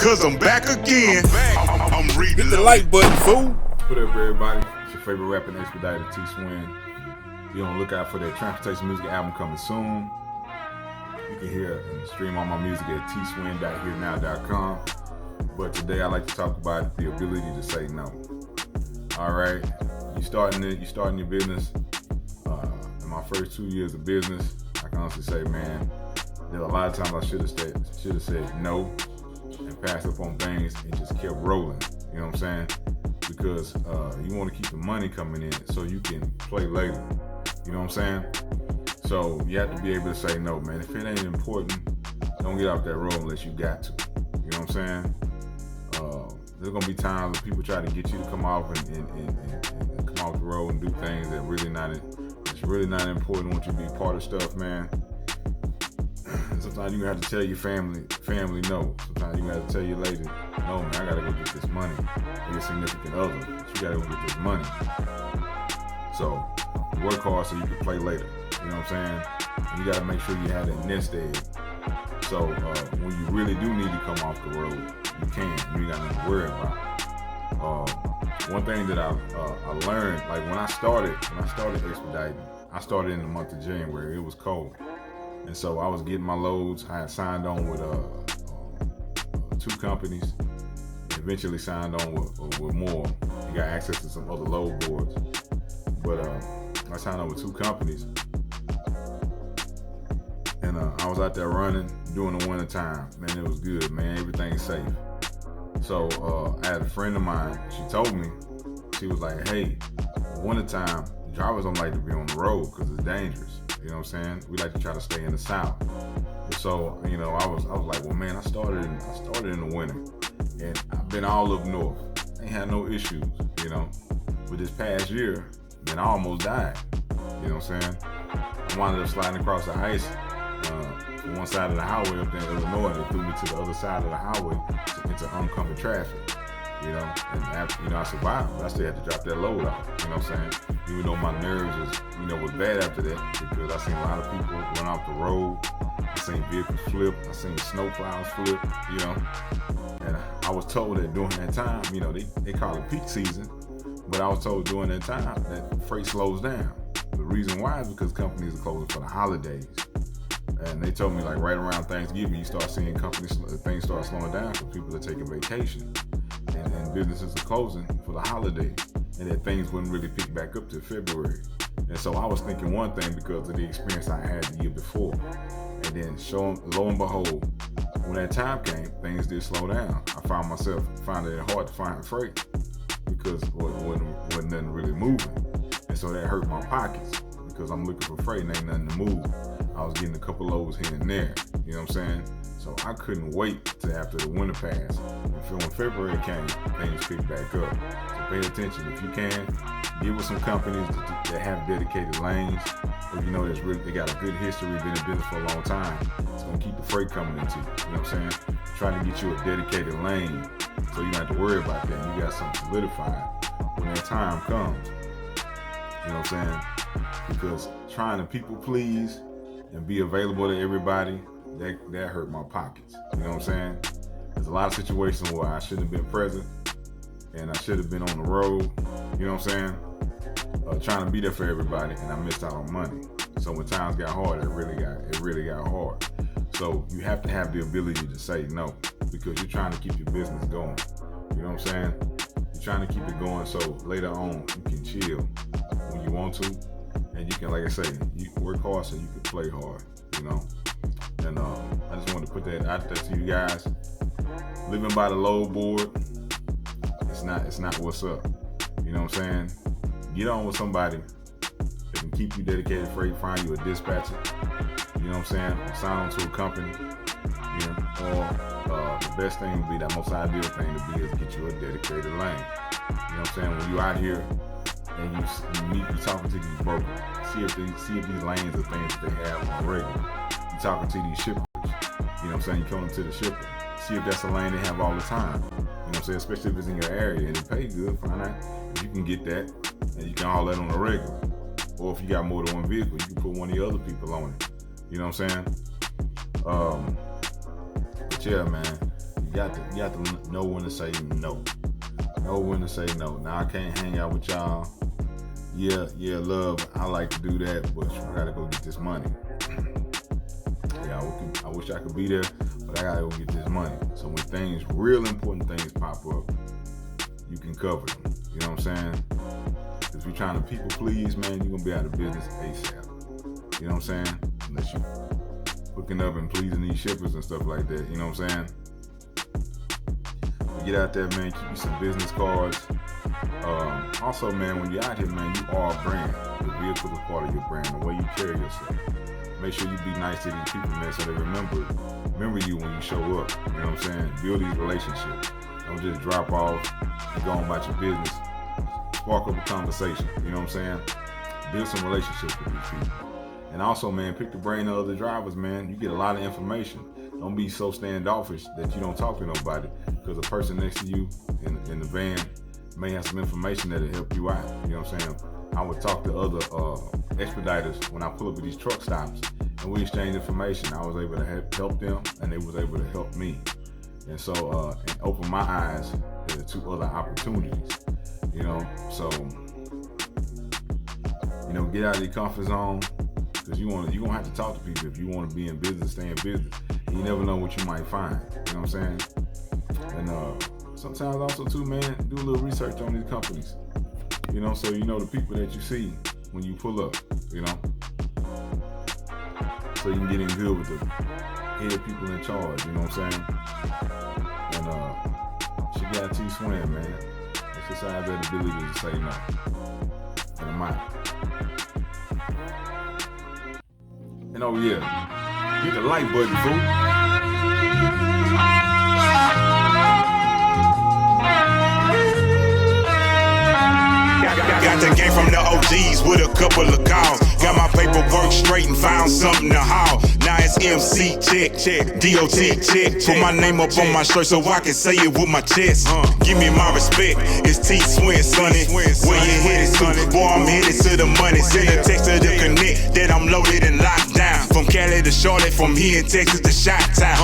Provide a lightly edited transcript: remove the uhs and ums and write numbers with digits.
cause I'm back again. I'm reading. Hit the like button, fool. What up, everybody? It's your favorite rapping expediter, Swin. Be on the lookout for that Transportation Music album coming soon. You can hear and stream all my music at tswin.herenow.com. But today I like to talk about the ability to say no. All right, you starting your business. In my first 2 years of business, I can honestly say, man, there's a lot of times I should have said no and passed up on things and just kept rolling. You know what I'm saying? Because you want to keep the money coming in so you can play later. You know what I'm saying? So you have to be able to say no, man. If it ain't important, don't get off that road unless you got to. You know what I'm saying? There's gonna be times when people try to get you to come off and come off the road and do things that it's really not important. Want you to be part of stuff, man. Sometimes you have to tell your family no. Sometimes you have to tell your lady, no, man, I gotta go get this money. Or your significant other, but you gotta go get this money. So work hard so you can play later. You know what I'm saying? And you gotta make sure you have that nest egg. So when you really do need to come off the road, you can. You ain't got nothing to worry about. One thing that I learned, like when I started expediting, I started in the month of January. It was cold, and so I was getting my loads. I had signed on with 2 companies. Eventually signed on with more. You got access to some other load boards, but I signed on with 2 companies. And I was out there running during the winter time. Man, it was good, man. Everything's safe. So I had a friend of mine. She told me, she was like, hey, winter time, drivers don't like to be on the road because it's dangerous. You know what I'm saying? We like to try to stay in the South. So, you know, I was like, well, man, I started in the winter, and I've been all up north. Ain't had no issues, you know. But this past year, man, I almost died. You know what I'm saying? I wound up sliding across the ice from one side of the highway up there in Illinois, and they threw me to the other side of the highway into oncoming traffic. You know, and after, you know, I survived, but I still had to drop that load off. You know what I'm saying? Even though my nerves was bad after that, because I seen a lot of people run off the road. I seen vehicles flip. I seen snow plows flip. You know, and I was told that during that time, you know, they call it peak season, but I was told during that time that freight slows down. The reason why is because companies are closing for the holidays. And they told me, like, right around Thanksgiving, you start seeing things start slowing down because people are taking vacation and businesses are closing for the holiday, and that things wouldn't really pick back up to February. And so I was thinking one thing because of the experience I had the year before. And then lo and behold, when that time came, things did slow down. I found myself finding it hard to find freight because wasn't nothing really moving. And so that hurt my pockets because I'm looking for freight and ain't nothing to move. I was getting a couple loads here and there, you know what I'm saying? So I couldn't wait till after the winter passed. And when February came, things picked back up. So pay attention. If you can, get with some companies that have dedicated lanes, or you know they got a good history, been in business for a long time. It's gonna keep the freight coming into you. You know what I'm saying? Try to get you a dedicated lane so you don't have to worry about that. You got something solidified when that time comes. You know what I'm saying? Because trying to people please and be available to everybody, that hurt my pockets. You know what I'm saying? There's a lot of situations where I shouldn't have been present and I should have been on the road. You know what I'm saying? Trying to be there for everybody, and I missed out on money. So when times got hard, it really got hard. So you have to have the ability to say no, because you're trying to keep your business going. You know what I'm saying? You're trying to keep it going so later on you can chill when you want to. And you can, like I say, you can work hard so you can play hard, you know. And I just wanted to put that out there to you guys. Living by the load board, it's not what's up. You know what I'm saying? Get on with somebody that can keep you dedicated freight, find you a dispatcher. You know what I'm saying? Or sign on to a company. You know, or the best thing would be, that most ideal thing to be, is get you a dedicated lane. You know what I'm saying? When you out here and you talking to these brokers, see if these lanes are things that they have on regular. You talking to these shippers, you know what I'm saying? You come to the shipper, see if that's a lane they have all the time. You know what I'm saying? Especially if it's in your area and it pay good, find out if you can get that and you can haul that on a regular. Or if you got more than one vehicle, you can put one of the other people on it. You know what I'm saying? But yeah, man, you You have to know when to say no. Know when to say no. Now I can't hang out with y'all. Yeah, love. I like to do that, but I gotta go get this money. Yeah, I wish I could be there, but I gotta go get this money. So when real important things pop up, you can cover them. You know what I'm saying? If you're trying to people please, man, you're gonna be out of business ASAP. You know what I'm saying? Unless you hooking up and pleasing these shippers and stuff like that. You know what I'm saying? But get out there, man. Keep you some business cards. Also, man, when you're out here, man, you are a brand. The vehicle is part of your brand. The way you carry yourself. Make sure you be nice to these people, man, so they remember you when you show up. You know what I'm saying? Build these relationships. Don't just drop off and go on about your business. Spark up a conversation. You know what I'm saying? Build some relationships with these people. And also, man, pick the brain of other drivers, man. You get a lot of information. Don't be so standoffish that you don't talk to nobody, because the person next to you in the van may have some information that'll help you out. You know what I'm saying? I would talk to other expediters when I pull up at these truck stops, and we exchange information. I was able to help them, and they was able to help me. And so, and open my eyes to other opportunities. You know, so, you know, get out of your comfort zone, because you're gonna have to talk to people if you want to be in business, stay in business. And you never know what you might find. You know what I'm saying? And sometimes also too, man, do a little research on these companies. You know, so you know the people that you see when you pull up. You know, so you can get in good with the head people in charge. You know what I'm saying? And she got Swin, man. Exercise that ability to say no. And I'm out. And oh yeah, hit the like button, fool. Got the game from the OGs with a couple of calls. Got my paperwork straight and found something to haul. Now it's MC check, DOT check. Put my name up on my shirt so I can say it with my chest. Give me my respect, it's T Swin, sonny. Where you headed to? Boy, I'm headed to the money. Send a text to the connect that I'm loaded and locked down. From Cali to Charlotte, from here in Texas to Chi-Town.